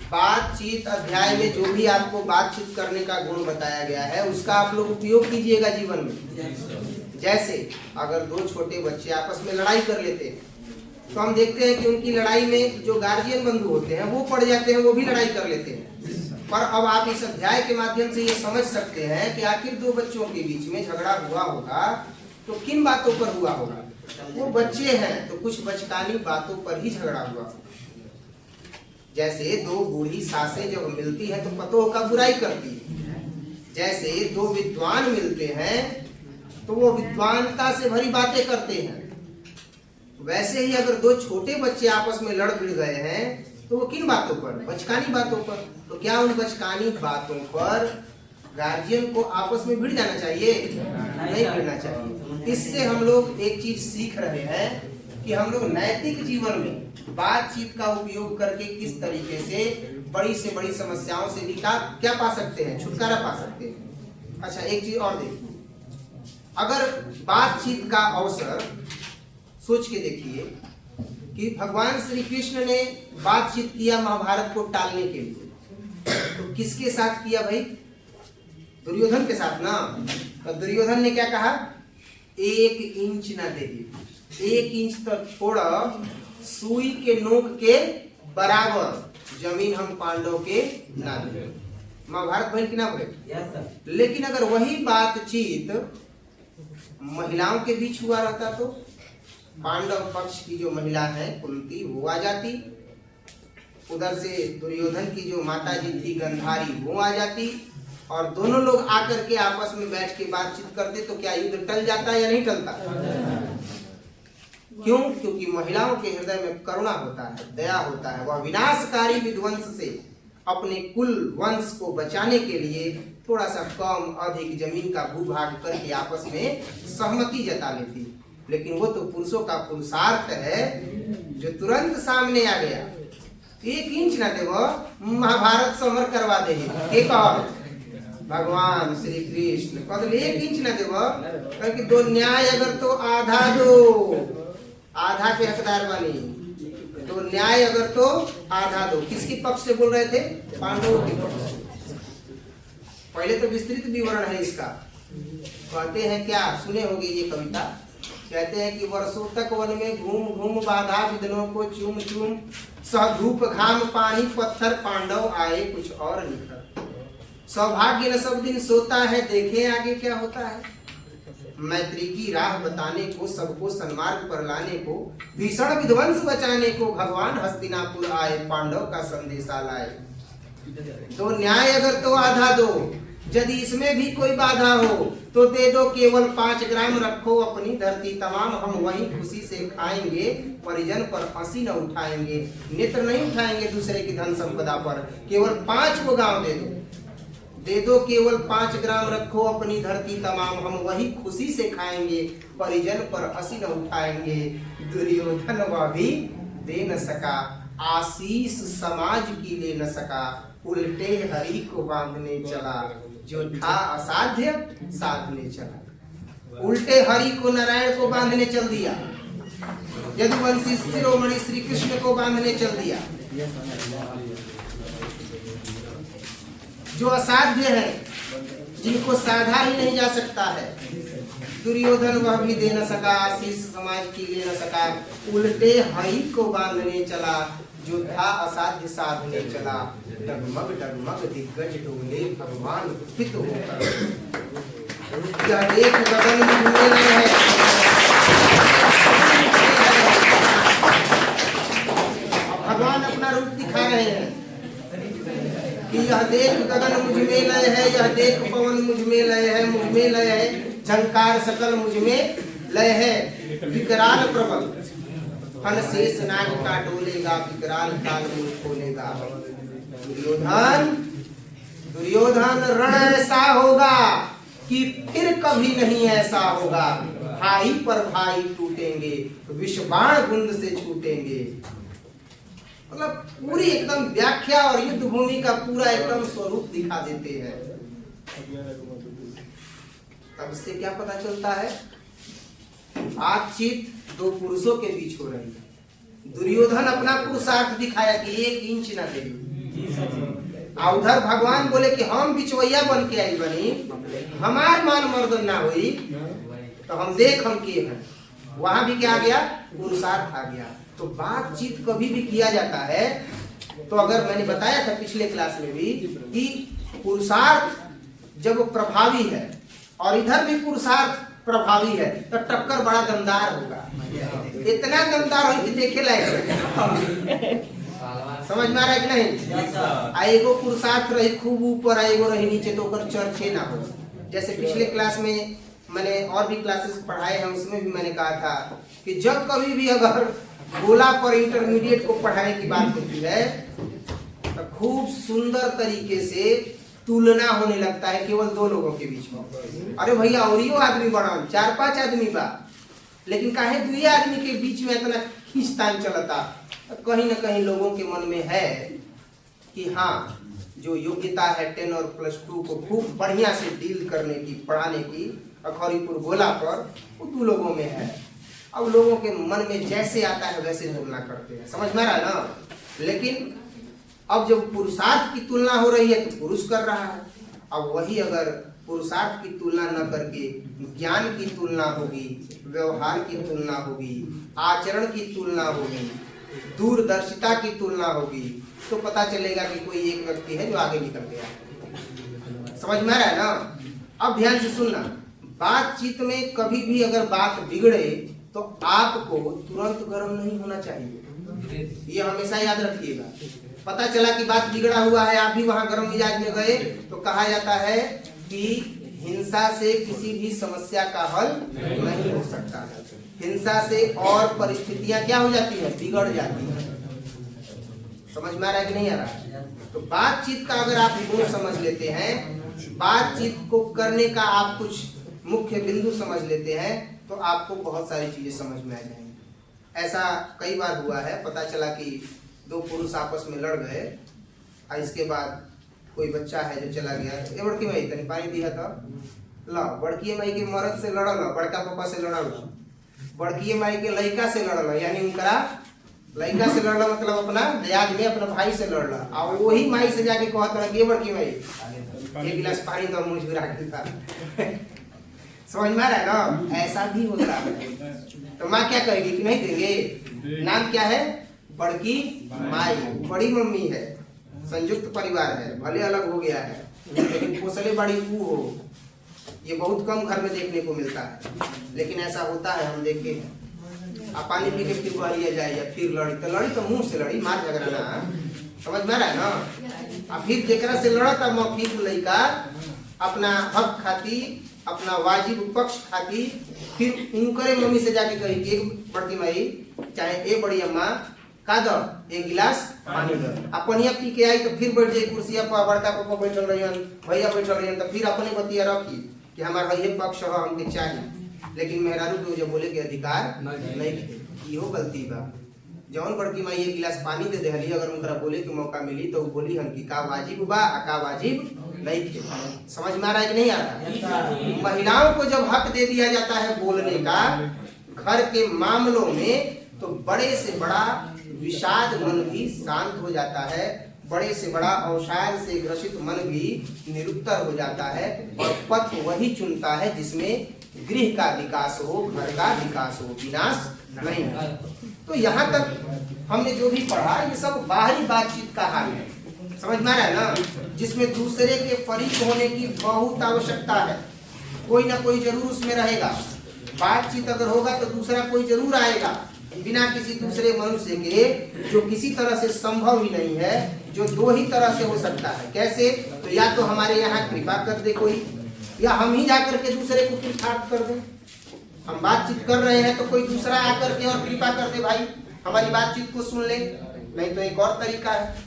बातचीत अध्याय में जो भी आपको बातचीत करने का गुण बताया गया है उसका आप लोग उपयोग कीजिएगा जीवन में। जैसे अगर दो छोटे बच्चे आपस में लड़ाई कर लेते हैं तो हम देखते हैं कि उनकी लड़ाई में जो गार्जियन बंधु होते हैं वो पड़ जाते हैं, वो भी लड़ाई कर लेते हैं। पर अब आप इस अध्याय के माध्यम से ये समझ सकते हैं कि आखिर दो बच्चों के बीच में झगड़ा हुआ होगा तो किन बातों पर हुआ होगा। वो बच्चे हैं तो कुछ बचकानी बातों पर ही झगड़ा हुआ। जैसे दो बूढ़ी सासें जब मिलती हैं तो पतोह का बुराई करती है। जैसे दो विद्वान मिलते हैं तो वो विद्वानता से भरी बातें करते हैं। वैसे ही अगर दो छोटे बच्चे आपस में लड़ भिड़ गए हैं तो वो किन बातों पर? बचकानी बातों पर। तो क्या उन बचकानी बातों पर गार्जियन को आपस में भिड़ जाना चाहिए? नहीं भिड़ना चाहिए। इससे हम लोग एक चीज सीख रहे हैं कि हम लोग नैतिक जीवन में बातचीत का उपयोग करके किस तरीके से बड़ी समस्याओं से भी क्या पा सकते हैं, छुटकारा पा सकते हैं। अच्छा, एक चीज और देखिए, अगर बातचीत का अवसर सोच के देखिए कि भगवान श्री कृष्ण ने बातचीत किया महाभारत को टालने के लिए, तो किसके साथ किया भाई? दुर्योधन के साथ ना। तो दुर्योधन ने क्या कहा? 1 इंच ना देगी, 1 इंच तक थोड़ा सुई के नोक के बराबर जमीन हम पांडव के ना दे। महाभारत भइल कि ना भइल? लेकिन अगर वही बातचीत महिलाओं के बीच हुआ रहता तो पांडव पक्ष की जो महिला है कुंती वो आ जाती, उधर से दुर्योधन की जो माता जी थी गंधारी वो आ जाती, और दोनों लोग आकर के आपस में बैठ के बातचीत करते तो क्या युद्ध टल जाता या नहीं टलता? क्यों? क्योंकि महिलाओं के हृदय में करुणा होता है, दया होता है। वह विनाशकारी विध्वंस से अपने कुल वंश को बचाने के लिए थोड़ा सा कम अधिक जमीन का भूभाग करके आपस में सहमति जता लेती। लेकिन वो तो पुरुषों का पुरुषार्थ है जो तुरंत सामने आ गया। 1 इंच ना देव महाभारत समर करवा दे। एक और भगवान श्री कृष्ण कदल 1 इंच ना देव, क्योंकि दो न्याय अगर तो आधा दो, आधा के हकदार वाली। तो न्याय अगर तो आधा दो। किसके पक्ष से बोल रहे थे? पांडवों के पक्ष से। पहले तो विस्तृत विवरण है इसका। कहते हैं क्या, सुने होंगे ये कविता। कहते हैं कि वर्षों तक वन में घूम घूम बाधा विघ्नों को चूम चूम, सधूप घाम पानी पत्थर पांडव आए कुछ और निखर। सौभाग्य न सब दिन सोता है, देखें आगे क्या होता है। मैत्री की राह बताने को, सबको सन्मार्ग पर लाने को, भीषण विध्वंस बचाने को भगवान हस्तिनापुर आए, पांडव का संदेशा लाए। तो न्याय अगर तो आधा दो, यदि इसमें भी कोई बाधा हो तो दे दो केवल 5 ग्राम, रखो अपनी धरती तमाम, हम वहीं खुशी से खाएंगे, परिजन पर हंसी न उठाएंगे, नेत्र नहीं उठाएंगे दूसरे की धन संपदा पर। केवल 5 को गांव दे दो केवल 5 ग्राम, रखो अपनी धरती तमाम, हम वही खुशी से खाएंगे, परिजन पर हंसी न उठाएंगे। दुर्योधन वह भी दे न सका, आशीष समाज की ले न सका, उल्टे हरि को बांधने चला, जो था असाध्य साधने चला। उल्टे हरि को, नारायण को बांधने चल दिया, यदुवंशी शिरोमणि श्री कृष्ण को बांधने चल दिया। जो असाध्य है, जिनको साधा ही नहीं जा सकता है, दुर्योधन वह भी दे न सका, आशीष समाज की ले न सका, उल्टे हरि को बांधने चला, जो था असाध्य साधने चला। डगमग दिग्गज डोले भगवान कुपित होकर, यह देख गगन में है। भगवान अपना रूप दिखा रहे हैं कि यह देख गगन मुझ में लय है, यह देख पवन मुझ में लय है, मुझ में लय है, झंकार सकल मुझ में लय है। विकराल प्रबल फन शेष नाग का डोलेगा, विकराल काल मुझ खोलेगा। दुर्योधन रण ऐसा होगा कि फिर कभी नहीं ऐसा होगा। भाई पर भाई टूटेंगे, विषबाण गुंद से छूटेंगे। मतलब पूरी एकदम व्याख्या और युद्ध भूमि का पूरा एकदम स्वरूप दिखा देते हैं। तब इससे क्या पता चलता है? बातचीत 2 पुरुषों के बीच हो रही है। दुर्योधन अपना पुरुषार्थ दिखाया कि 1 इंच ना दे, और उधर भगवान बोले कि हम बिचवैया बन के आई बनी, हमार मान मर्दन ना हुई तो हम देख हम किए हैं। वहां भी क्या आ गया, पुरुषार्थ आ गया। तो बातचीत कभी भी किया जाता है तो अगर मैंने बताया था पिछले क्लास में भी कि पुरुषार्थ जब प्रभावी है और इधर भी पुरुषार्थ प्रभावी है तो टक्कर बड़ा दमदार होगा, इतना दमदार हो कि देखे लायक। समझ में आ रहा है कि नहीं? एगो पुरुषार्थ रही खूब ऊपर, एगो रही नीचे, तो ओकर चर्चे ना हो। जैसे पिछले क्लास में मैंने और भी क्लासेस पढ़ाए हैं, उसमें भी मैंने कहा था कि जब कभी भी अगर गोला पर इंटरमीडिएट को पढ़ाने की बात होती है तो खूब सुंदर तरीके से तुलना होने लगता है केवल दो लोगों के बीच में। अरे भैया औरियो आदमी बड़ा 4-5 आदमी बा, लेकिन काहे दुई आदमी के बीच में इतना खींचतान चलता? कहीं ना कहीं लोगों के मन में है कि हाँ, जो योग्यता है 10 और +2 को खूब बढ़िया से डील करने की, पढ़ाने की अखौरीपुर गोला पर, वो तू लोगों में है। अब लोगों के मन में जैसे आता है वैसे तुलना करते हैं। समझ में आ रहा है ना? लेकिन अब जब पुरुषार्थ की तुलना हो रही है तो पुरुष कर रहा है। अब वही अगर पुरुषार्थ की तुलना न करके ज्ञान की तुलना होगी, व्यवहार की तुलना होगी, आचरण की तुलना होगी, दूरदर्शिता की तुलना होगी, तो पता चलेगा कि कोई एक व्यक्ति है जो आगे निकल गया। समझ में आ रहा है ना? अब ध्यान से सुनना, बातचीत में कभी भी अगर बात बिगड़े तो आपको तुरंत गर्म नहीं होना चाहिए, ये हमेशा याद रखिएगा। पता चला कि बात बिगड़ा हुआ है, आप भी वहां गर्म मिजाज में गए, तो कहा जाता है कि हिंसा से किसी भी समस्या का हल नहीं हो सकता है। हिंसा से और परिस्थितियां क्या हो जाती है, बिगड़ जाती है। समझ में आ रहा है कि नहीं आ रहा? तो बातचीत का अगर आप गुण समझ लेते हैं, बातचीत को करने का आप कुछ मुख्य बिंदु समझ लेते हैं, तो आपको बहुत सारी चीजें समझ में आ जाएंगी। ऐसा कई बार हुआ है, पता चला कि दो पुरुष आपस में लड़ गए और इसके बाद कोई बच्चा है जो चला गया, ये बड़की माई तनी पानी दिया था, ला बड़की माई के मर्द से लड़ल, बड़का पापा से लड़ल, बड़की माई के लड़का से लड़ल, यानी उनका लड़का से लड़ल मतलब अपना दयाद में अपना भाई से लड़ल, और वही माई से जाके कहत रहा कि बड़की माई एक गिलास पानी तो मुझ गिरा था। समझ में आ रहा है ना? ऐसा भी होता है। तो माँ क्या कहेगी कि नहीं देंगे? नाम क्या है? बड़की माई, बड़ी मम्मी है, संयुक्त परिवार है, भले अलग हो गया है लेकिन पोसले बड़ी ऊ हो। ये बहुत कम घर में देखने को मिलता है, लेकिन ऐसा होता है, हम देखे हैं। आप पानी पी के फिर बहरिया जाए या फिर लड़ी तो मुंह से लड़ी, मार झगड़ा ना। समझ में आ रहा है ना? और फिर जेकरा से लड़ता मौखिक लड़का अपना हक खाती, अपना वाजिब पक्ष खाती, फिर उनकरे मम्मी से जाके कही कि एक बड़की माई चाहे ए बड़ी अम्मा का दो एक गिलास पानी दो, अपनिया पी के आई तो फिर बैठ जाए कुर्सिया पर, बड़का पापा बैठल रहियन, भैया बैठल रहियन, तो फिर अपने बतिया रखी कि हमारा ये पक्ष हो, हमके चाहिए। लेकिन मेहरारू के जो बोले के अधिकार नहीं, इहो गलती बा। जौन बड़की माई एक गिलास पानी दे देहली, अगर उनकरा बोले के मौका मिली तो वो बोली हम कि का वाजिब बा का वाजिब नहीं थे। समझ में आ रहा है कि नहीं आ रहा? महिलाओं को जब हक दे दिया जाता है बोलने का घर के मामलों में, तो बड़े से बड़ा विषाद मन भी शांत हो जाता है, बड़े से बड़ा अवसाद से ग्रसित मन भी निरुत्तर हो जाता है, और पथ वही चुनता है जिसमें गृह का विकास हो, घर का विकास हो, विनाश नहीं। तो यहाँ तक हमने जो भी पढ़ा ये सब बाहरी बातचीत का हाल है। समझ में आ रहा है ना? जिसमें दूसरे के फरीक होने की बहुत आवश्यकता है, कोई ना कोई जरूर उसमें रहेगा। बातचीत अगर होगा तो दूसरा कोई जरूर आएगा, बिना किसी दूसरे मनुष्य के, जो किसी तरह से संभव ही नहीं है, जो दो ही तरह से हो सकता है। कैसे? तो या तो हमारे यहाँ कृपा कर दे कोई, या हम ही जाकर के दूसरे को कृतार्थ कर दें। हम बातचीत कर रहे हैं तो कोई दूसरा आकर के और कृपा कर दे, भाई हमारी बातचीत को सुन ले। नहीं तो एक और तरीका है,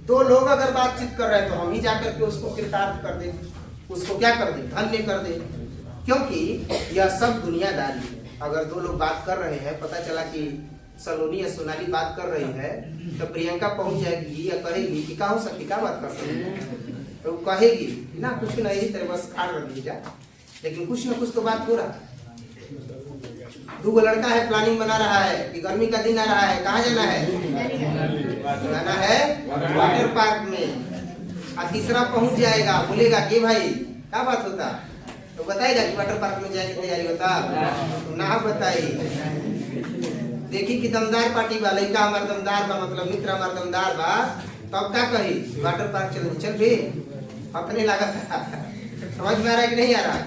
दो लोग अगर बातचीत कर रहे हैं तो हम ही जाकर के उसको कृतार्थ कर दे, उसको क्या कर दे, धन्य कर दे। क्योंकि यह सब दुनियादारी है। अगर दो लोग बात कर रहे हैं, पता चला कि सलोनी या सोनाली बात कर रही है, तो प्रियंका पहुंच जाएगी या कहेगी कि क्या हो सकती, क्या बात कर सकती, तो कहेगी ना कुछ नहीं, तेरे बस खाड़ रही जा, लेकिन कुछ ना कुछ तो बात हो रहा है। दो लड़का है, प्लानिंग बना रहा है कि गर्मी का दिन आ रहा है, कहाँ जाना है, जाना है वाटर पार्क में। और तीसरा पहुंच जाएगा, बोलेगा कि भाई क्या बात होता, तो बताएगा कि वाटर पार्क में जाने की तैयारी होता, तो ना बताई। देखी कि दमदार पार्टी वाले का हमार दमदार बा, मतलब मित्र हमार दमदार बा, तब क्या कही वाटर पार्क चल भी अपने लागत समझ में आ रहा है कि नहीं आ रहा।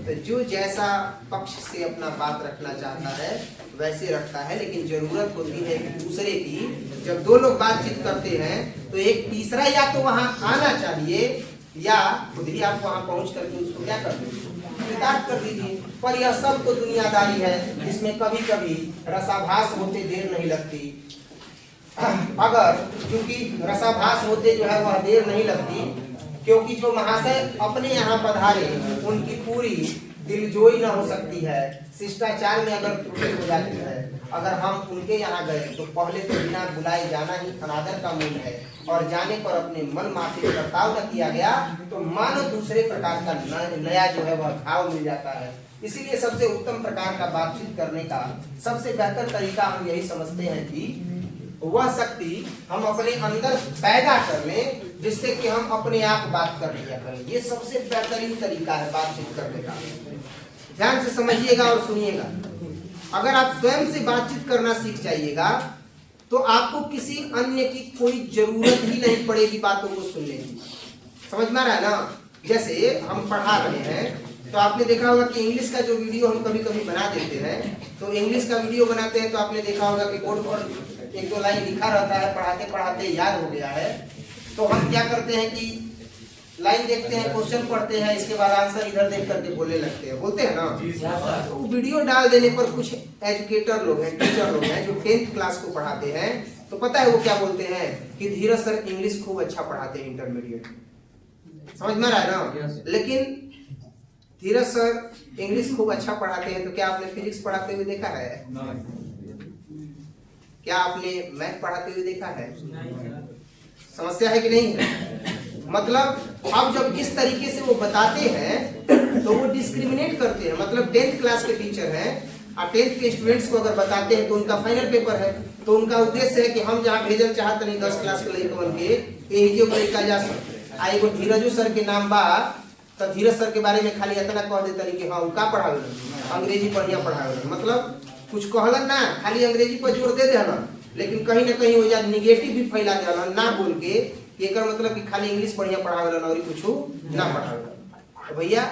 तो जो जैसा पक्ष से अपना बात रखना चाहता है वैसे रखता है, लेकिन जरूरत होती है दूसरे की। जब दो लोग बातचीत करते हैं तो एक तीसरा या तो वहां आना चाहिए या खुद ही आप वहां पहुंच करके उसको क्या कर दीजिए, विदात कर दीजिए। पर यह सब तो दुनियादारी है, इसमें कभी कभी रसाभास होते देर नहीं लगती। अगर क्योंकि रसाभास होते जो है वह देर नहीं लगती, क्योंकि जो महाशय अपने यहाँ पधारे उनकी पूरी दिलजोई न हो सकती है, शिष्टाचार में अगर त्रुटि हो जाती है। अगर हम उनके यहाँ गए तो पहले तो बिना बुलाए जाना ही अनादर का मूल है, और जाने पर अपने मन माफी बर्ताव न किया गया तो मानो दूसरे प्रकार का नया जो है वह घाव मिल जाता है। इसीलिए सबसे उत्तम प्रकार का बातचीत करने का सबसे बेहतर तरीका हम यही समझते हैं कि वह शक्ति हम अपने अंदर पैदा कर लें, जिससे कि हम अपने आप बात कर लिया करें। ये सबसे बेहतरीन तरीका है बातचीत करने का। ध्यान से समझिएगा और सुनिएगा। अगर आप स्वयं से बातचीत करना सीख जाइएगा तो आपको किसी अन्य की कोई जरूरत ही नहीं पड़ेगी बातों को सुनने की। समझ में आ रहा है ना। जैसे हम पढ़ा रहे हैं तो आपने देखा होगा कि इंग्लिश का जो वीडियो हम कभी कभी बना देते हैं, तो इंग्लिश का वीडियो बनाते हैं तो आपने देखा होगा कि बोर्ड पर एक दो लाइन लिखा रहता है, पढ़ाते पढ़ाते याद हो गया है, तो हम क्या करते हैं कि लाइन देखते हैं, क्वेश्चन पढ़ते हैं, इसके बाद आंसर इधर देख करके बोलने लगते हैं, बोलते हैं ना। तो वीडियो डाल देने पर कुछ एजुकेटर लोग हैं, टीचर लोग हैं जो 10th क्लास को पढ़ाते हैं, तो पता है वो क्या बोलते हैं कि धीरज सर इंग्लिश खूब अच्छा पढ़ाते हैं इंटरमीडिएट। समझ में आ रहा है ना। लेकिन धीरज सर इंग्लिश खूब अच्छा पढ़ाते हैं, तो क्या आपने फिजिक्स पढ़ाते हुए देखा है? क्या आपने मैथ पढ़ाते हुए देखा है? समस्या है कि नहीं है? मतलब अब जब इस तरीके से वो बताते हैं तो वो डिस्क्रिमिनेट करते हैं। मतलब 10th क्लास के टीचर हैं और 10th के स्टूडेंट्स को अगर बताते हैं तो उनका फाइनल पेपर है, तो उनका उद्देश्य है कि हम जहाँ भेजल चाहते नहीं 10 क्लास के लड़का बन के यही लड़का जा सकते। आई वो धीरजू सर के नाम बा, तो धीरज सर के बारे में खाली इतना कह देता कि हाँ उनका पढ़ावे, अंग्रेजी बढ़िया पढ़ावे, मतलब कुछ कहलन ना, खाली अंग्रेजी पर जोर दे देना, लेकिन कहीं ना कहीं वो निगेटिव भी फैला देना ना बोल के एक मतलब कि खाली इंग्लिश बढ़िया पढ़ावे और कुछ ना पढ़ावे। तो भैया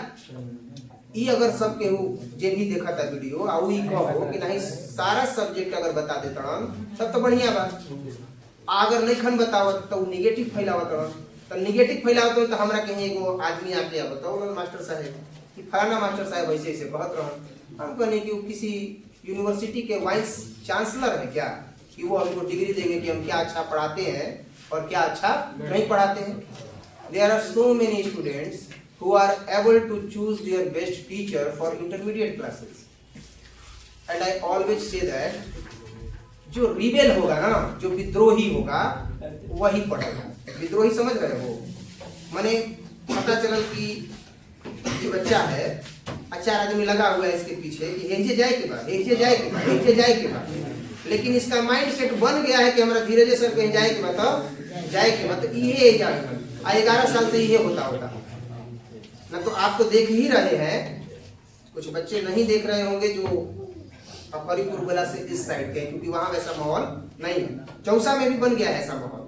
ये अगर सब केहू जे भी देखा था वीडियो आ वही कहो कि नहीं सारा सब्जेक्ट अगर बता देता सब तो बढ़िया बा, अगर नहीं खन बतावत तो निगेटिव फैलावत, तो निगेटिव फैलावत तो हमरा कहीं एगो आदमी आके बताओ मास्टर साहब कि फलाना मास्टर साहब ऐसे ऐसे कहत रह, हम कहने कि वो किसी यूनिवर्सिटी के वाइस चांसलर है क्या कि वो हमको डिग्री देंगे कि हम क्या अच्छा पढ़ाते हैं और क्या अच्छा नहीं पढ़ाते हैं। There are so many students who are able to choose their best teacher for intermediate classes, and I always say that जो रिबेल होगा ना, जो विद्रोही होगा वही पढ़ेगा। विद्रोही समझ रहे हो, माने पता चलल कि ये बच्चा है, अच्छा आदमी लगा हुआ है इसके पीछे कि हेजे जाए के बाद, हेजे जाए के बाद, हेजे जाए के बाद, लेकिन इसका माइंड सेट बन गया है कि हमारा धीरज सर कहीं जाए के बताओ जाए के मतलब ये जाए। 11 साल से ये होता ना, तो आप तो देख ही रहे हैं, कुछ बच्चे नहीं देख रहे होंगे जो हरिपुर गोला से इस साइड के, क्योंकि वहां वैसा माहौल नहीं है। चौसा में भी बन गया है ऐसा माहौल,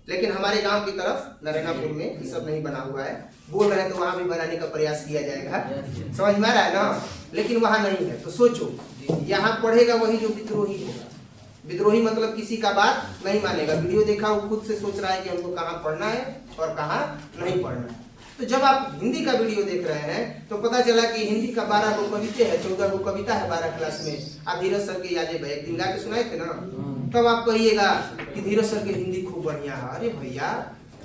लेकिन हमारे गांव की तरफ नरेनापुर में ये सब नहीं बना हुआ है। बोल रहे हैं तो वहां भी बनाने का प्रयास किया जाएगा, समझ में आ रहा है ना, लेकिन वहां नहीं है। तो सोचो यहाँ पढ़ेगा वही जो विद्रोही होगा। विद्रोही मतलब किसी का बात नहीं मानेगा। वीडियो देखा वो खुद से सोच रहा है कि हमको कहाँ पढ़ना है और कहाँ नहीं पढ़ना है। तो जब आप हिंदी का वीडियो देख रहे हैं तो पता चला कि हिंदी का 12 गो कविते है, 14 गो कविता है 12 क्लास में। आप धीरज सर के यादें एक दिन गा के सुनाए थे ना, तब आप कहिएगा कि धीरज सर की हिंदी खूब बढ़िया है। अरे भैया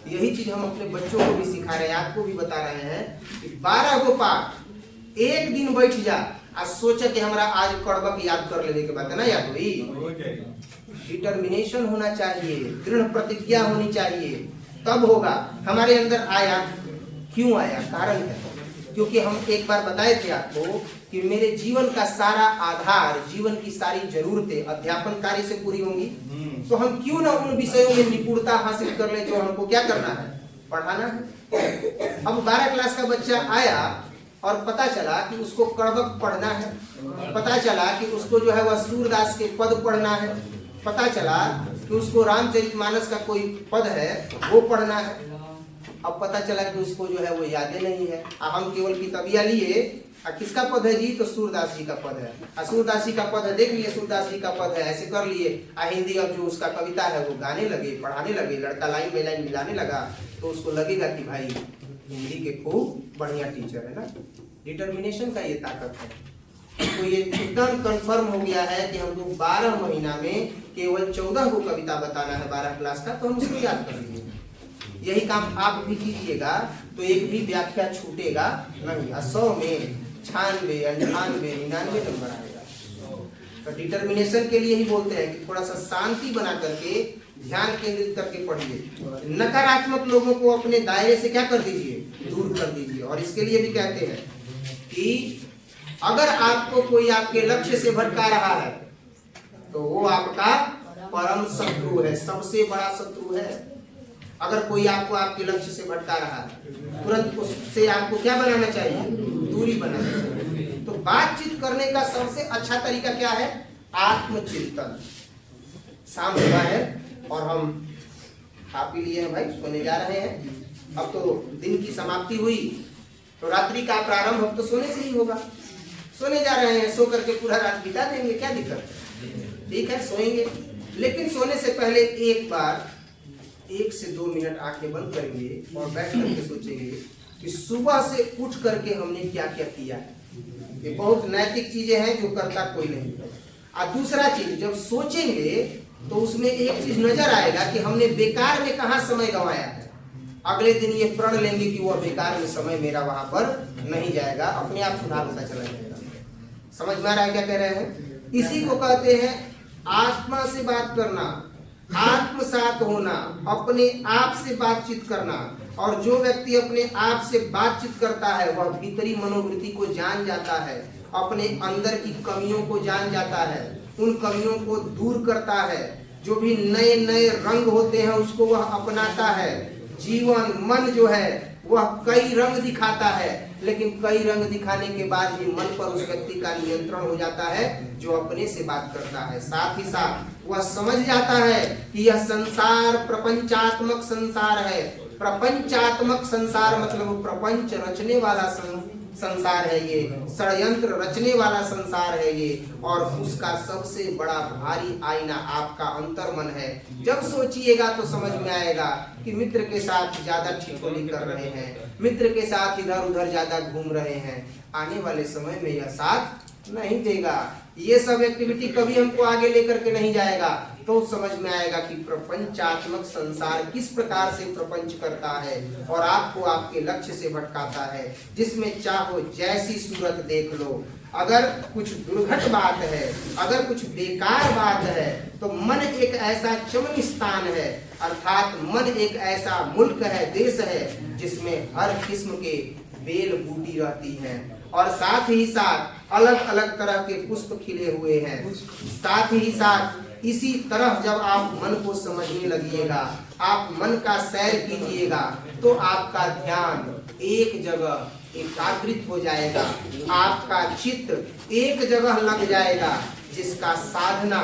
यही चीज हम अपने बच्चों को भी सिखा रहे हैं, आपको भी बता रहे हैं कि 12 गो पाठ एक दिन बैठ जा और सोचा कि हमारा आज कड़बक याद कर लेने के बाद ना याद हुई। डिटर्मिनेशन होना चाहिए, दृढ़ प्रतिज्ञा होनी चाहिए, तब होगा। हमारे अंदर आया, क्यों आया, कारण है। क्योंकि हम एक बार बताए थे आपको कि मेरे जीवन का सारा आधार, जीवन की सारी जरूरतें अध्यापन कार्य से पूरी होंगी, तो हम क्यों ना उन विषयों में निपुणता हासिल कर ले जो हमको क्या करना है, पढ़ाना है। अब 12 क्लास का बच्चा आया और पता चला कि उसको कड़वक पढ़ना है, पता चला कि उसको जो है वह सूरदास के पद पढ़ना है, पता चला कि उसको रामचरितमानस का कोई पद है वो पढ़ना है। अब पता चला कि उसको जो है वो यादें नहीं है। हम केवल किताबिया लिए, किसका पद है जी, तो सूरदास जी का पद है। सूरदास जी का पद है, देख लिए सूरदास जी का पद है, ऐसे कर लिए। हिंदी अब जो उसका कविता है वो गाने लगे, पढ़ाने लगे, लड़का लाइन बाई लाइन मिलाने लगा, तो उसको लगेगा कि भाई हिंदी के खूब बढ़िया टीचर है ना। डिटर्मिनेशन का ये ताकत है। तो ये एकदम कंफर्म हो गया है कि हमको 12 महीना में केवल 14 को कविता बताना है 12 क्लास का, तो हम उसको याद कर लेंगे। यही काम आप भी कीजिएगा तो एक भी व्याख्या छूटेगा नहीं। 100 में 96, 98, 99 नंबर आएगा। तो डिटर्मिनेशन के लिए ही बोलते हैं कि थोड़ा सा शांति बना करके ध्यान केंद्रित करके पढ़िए। नकारात्मक लोगों को अपने दायरे से क्या कर दीजिए, दूर कर दीजिए। और इसके लिए भी कहते हैं कि अगर आपको कोई आपके लक्ष्य से भटका रहा है तो वो आपका परम शत्रु है, सबसे बड़ा शत्रु है। अगर कोई आपको आपके लक्ष्य से भटका रहा है, तुरंत उससे आपको क्या बनाना चाहिए, दूरी बनाना चाहिए। तो बातचीत करने का सबसे अच्छा तरीका क्या है, आत्मचिंतन। शाम हुआ है और हम खा पी लिए हैं भाई, सोने जा रहे हैं। अब तो दिन की समाप्ति हुई तो रात्रि का प्रारंभ अब तो सोने से ही होगा। सोने जा रहे हैं, सो करके पूरा रात बिता देंगे, क्या दिक्कत है, ठीक है सोएंगे। लेकिन सोने से पहले एक बार 1 से 2 मिनट आंखें बंद करेंगे और बैठ करके सोचेंगे कि सुबह से उठ करके हमने क्या क्या किया है। ये बहुत नैतिक चीजें हैं जो करता कोई नहीं। और दूसरा चीज, जब सोचेंगे तो उसमें एक चीज नजर आएगा कि हमने बेकार में कहाँ समय गंवाया है। अगले दिन ये प्रण लेंगे कि वह बेकार में समय मेरा वहां पर नहीं जाएगा, अपने आप सुधार होता चला जाएगा। समझ में आ रहा है क्या कह रहे हैं? इसी को कहते हैं आत्मा से बात करना, आत्मसात होना, अपने आप से बातचीत करना। और जो व्यक्ति अपने आप से बातचीत करता है वह भीतरी मनोवृत्ति को जान जाता है, अपने अंदर की कमियों को जान जाता है, उन कमियों को दूर करता है। जो भी नए नए रंग होते हैं उसको वह अपनाता है। जीवन मन जो है वह कई रंग दिखाता है, लेकिन कई रंग दिखाने के बाद भी मन पर उस व्यक्ति का नियंत्रण हो जाता है जो अपने से बात करता है। साथ ही साथ वह समझ जाता है कि यह संसार प्रपंचात्मक संसार है। प्रपंचात्मक संसार मतलब प्रपंच रचने वाला संसार है, ये षड्यंत्र रचने वाला संसार है ये। और उसका सबसे बड़ा भारी आईना आपका अंतर्मन है। जब सोचिएगा तो समझ में आएगा कि मित्र के साथ ज्यादा ठिठोली कर रहे हैं, मित्र के साथ इधर उधर ज्यादा घूम रहे हैं, आने वाले समय में यह साथ नहीं देगा। ये सब एक्टिविटी कभी हमको आगे लेकर के नहीं जाएगा। तो समझ में आएगा कि प्रपंचात्मक संसार किस प्रकार से प्रपंच करता है और आपको आपके लक्ष्य से भटकाता है। जिसमें चाहो जैसी सूरत देख लो, अगर कुछ दुर्घट बात है, अगर कुछ बेकार बात है, तो मन एक ऐसा चमन स्थान है, अर्थात मन एक ऐसा मुल्क है, देश है, जिसमें हर किस्म के बेल बूटी रहती हैं और साथ ही साथ अलग अलग तरह के पुष्प खिले हुए हैं। साथ ही साथ इसी तरह जब आप मन को समझने लगिएगा, आप मन का सैर कीजिएगा, तो आपका ध्यान एक जगह एकाग्रित हो जाएगा, आपका चित्त एक जगह लग जाएगा, जिसका साधना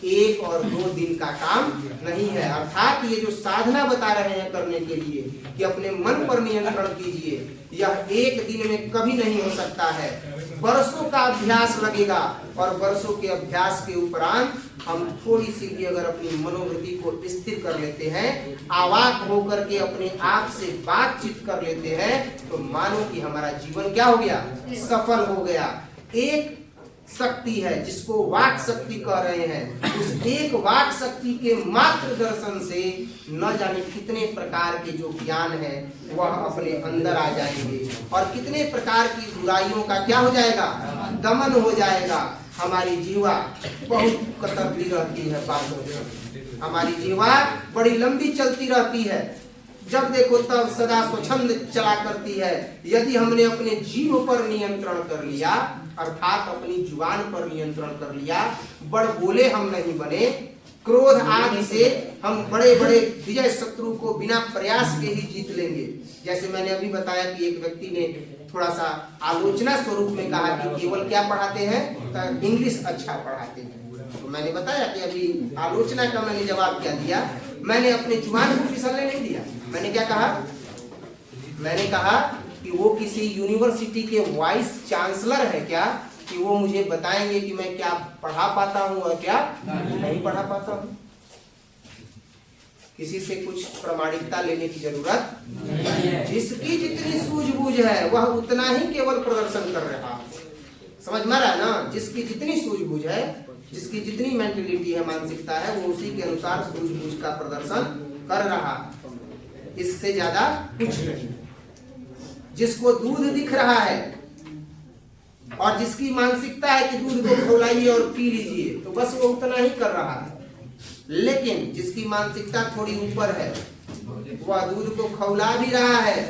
1 और 2 दिन का काम नहीं है। अर्थात ये जो साधना बता रहे हैं करने के लिए कि अपने मन पर नियंत्रण कीजिए, यह एक दिन में कभी नहीं हो सकता है। बरसों का अभ्यास लगेगा और बरसों के अभ्यास के उपरांत हम थोड़ी सी भी अगर अपनी मनोवृत्ति को स्थिर कर लेते हैं, आवाक होकर के अपने आप से बातचीत कर लेते हैं, तो मानो कि हमारा जीवन क्या हो गया, सफल हो गया। एक शक्ति है जिसको वाक शक्ति कह रहे हैं, उस एक वाक शक्ति के मात्र दर्शन से न जाने कितने प्रकार के जो ज्ञान है वह अपने अंदर आ जाएंगे और कितने प्रकार की बुराइयों का क्या हो जाएगा, दमन हो जाएगा। हमारी जीवा बहुत कतरती रहती है बातों में, हमारी जीवा बड़ी लंबी चलती रहती है, जब देखो तब सदा स्वच्छंद चला करती है। यदि हमने अपने जीव पर नियंत्रण कर लिया, अर्थात अपनी जुबान पर नियंत्रण कर लिया, बड़ बोले हम नहीं बने, क्रोध आदि से हम बड़े बड़े विजय शत्रु को बिना प्रयास के ही जीत लेंगे। जैसे मैंने अभी बताया कि एक व्यक्ति ने थोड़ा सा आलोचना स्वरूप में कहा कि केवल क्या पढ़ाते हैं, तो इंग्लिश अच्छा पढ़ाते हैं। तो मैंने बताया कि अभी आलोचना का मैंने जवाब क्या दिया, मैंने अपने जुबान को फिसलने नहीं दिया। मैंने क्या कहा, मैंने कहा कि वो किसी यूनिवर्सिटी के वाइस चांसलर है क्या, कि वो मुझे बताएंगे कि मैं क्या पढ़ा पाता हूँ और क्या नहीं पढ़ा पाता हूँ। किसी से कुछ प्रामाणिकता लेने की जरूरत नहीं है। जिसकी जितनी सूझबूझ है वह उतना ही केवल प्रदर्शन कर रहा है। समझ में आ रहा है ना? जिसकी जितनी सूझबूझ है, जिसकी जितनी मेंटलिटी है, मानसिकता है, वो उसी के अनुसार सूझबूझ का प्रदर्शन कर रहा है, इससे ज्यादा कुछ नहीं। जिसको दूध दिख रहा है और जिसकी मानसिकता है कि दूध को खौलाइए और पी लीजिए, तो बस वो उतना ही कर रहा है। लेकिन जिसकी मानसिकता थोड़ी ऊपर है, वह दूध को खौला भी रहा है,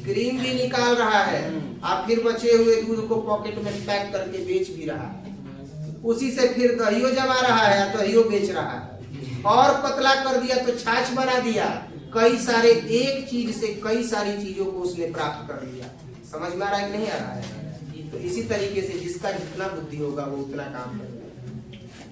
क्रीम भी निकाल रहा है, और फिर बचे हुए दूध को पॉकेट में पैक करके बेच भी रहा है। उसी से फिर दहियो जमा रहा है, दहियो बेच रहा है, और पतला कर दिया तो छाछ बना दिया। कई सारे, एक चीज से कई सारी चीजों को उसने प्राप्त कर लिया। समझ में आ रहा है कि नहीं आ रहा है? तो इसी तरीके से जिसका जितना बुद्धि होगा वो उतना काम करेगा।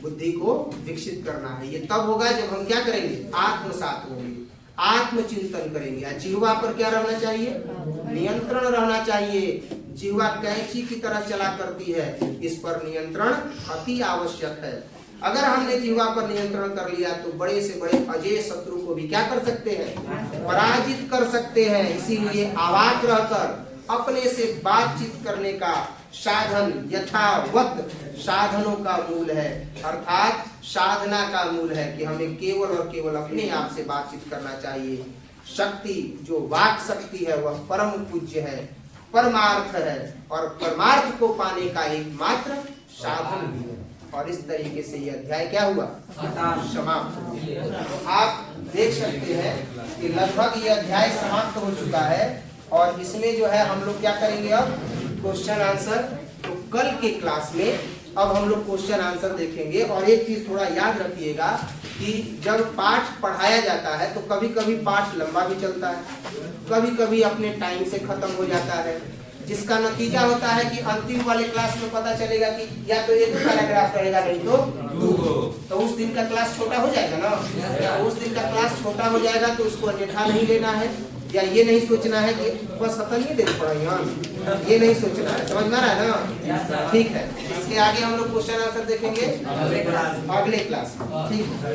बुद्धि को विकसित करना है। ये तब होगा जब हम क्या करेंगे, आत्मसात होंगे, आत्मचिंतन करेंगे। जिह्वा पर क्या रहना चाहिए, नियंत्रण रहना चाहिए। जिह्वा कैंची की तरह चला करती है, इस पर नियंत्रण अति आवश्यक है। अगर हमने जिह्वा पर नियंत्रण कर लिया तो बड़े से बड़े अजय शत्रु को भी क्या कर सकते हैं, पराजित कर सकते हैं। इसीलिए अवाक रहकर अपने से बातचीत करने का साधन यथावत साधनों का मूल है, अर्थात साधना का मूल है कि हमें केवल और केवल अपने आप से बातचीत करना चाहिए। शक्ति जो वाक शक्ति है वह परम पूज्य है, परमार्थ है, और परमार्थ को पाने का एकमात्र साधन भी है। और इस तरीके से यह अध्याय क्या हुआ, समाप्त। तो आप देख सकते हैं कि लगभग यह अध्याय समाप्त हो चुका है, और इसमें जो है हम लोग क्या करेंगे अब, क्वेश्चन आंसर। तो कल के क्लास में अब हम लोग क्वेश्चन आंसर देखेंगे। और एक चीज थोड़ा याद रखिएगा कि जब पाठ पढ़ाया जाता है तो कभी कभी पाठ लंबा भी चलता है, कभी कभी अपने टाइम से खत्म हो जाता है, जिसका नतीजा होता है कि अंतिम वाले क्लास में पता चलेगा कि या तो एक पैराग्राफ रहेगा, नहीं तो उस दिन का क्लास छोटा हो जाएगा ना। उस दिन का क्लास छोटा हो जाएगा तो उसको अन्यथा नहीं लेना है, या ये नहीं सोचना है कि बस खत्म नहीं देना पड़ेगा, ये नहीं सोचना है। समझ में आ रहा है ना? ठीक है, इसके आगे हम लोग क्वेश्चन आंसर देखेंगे अगले क्लास में। ठीक है।